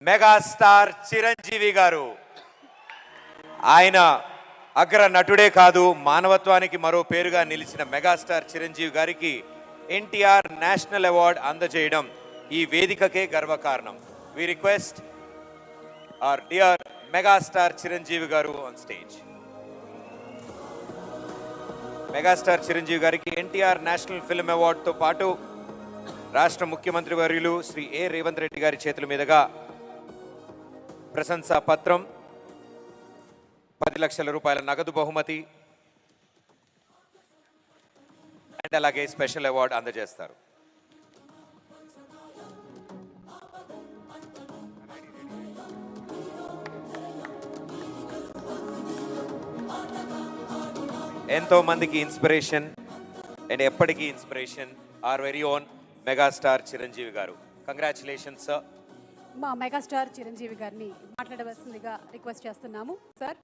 Megastar Chiranjeevi గారు. ఆయన అగ్ర నటుడే కాదు, మానవత్వానికి మరో పేరుగా నిలిచిన మెగాస్టార్ చిరంజీవి గారికి ఎన్టీఆర్ నేషనల్ అవార్డ్ అందజేయడం ఈ వేదికకే గర్వకారణం. We request our dear megastar Chiranjeevi గారు ఆన్ స్టేజ్. మెగాస్టార్ చిరంజీవి గారికి ఎన్టీఆర్ నేషనల్ ఫిల్మ్ అవార్డుతో పాటు రాష్ట్ర ముఖ్యమంత్రి వర్యులు శ్రీ ఏ రేవంత్ రెడ్డి గారి చేతుల మీదుగా ప్రశంసా పత్రం, 10 లక్షల రూపాయల నగదు బహుమతి అండ్ అలాగే స్పెషల్ అవార్డు అందజేస్తారు. ఎంతో మందికి ఇన్స్పిరేషన్ అండ్ ఎప్పటికీ inspiration our very own megastar Chiranjeevi గారు. Congratulations sir. మా మెగాస్టార్ చిరంజీవి గారిని మాట్లాడవలసిందిగా రిక్వెస్ట్ చేస్తున్నాము సార్.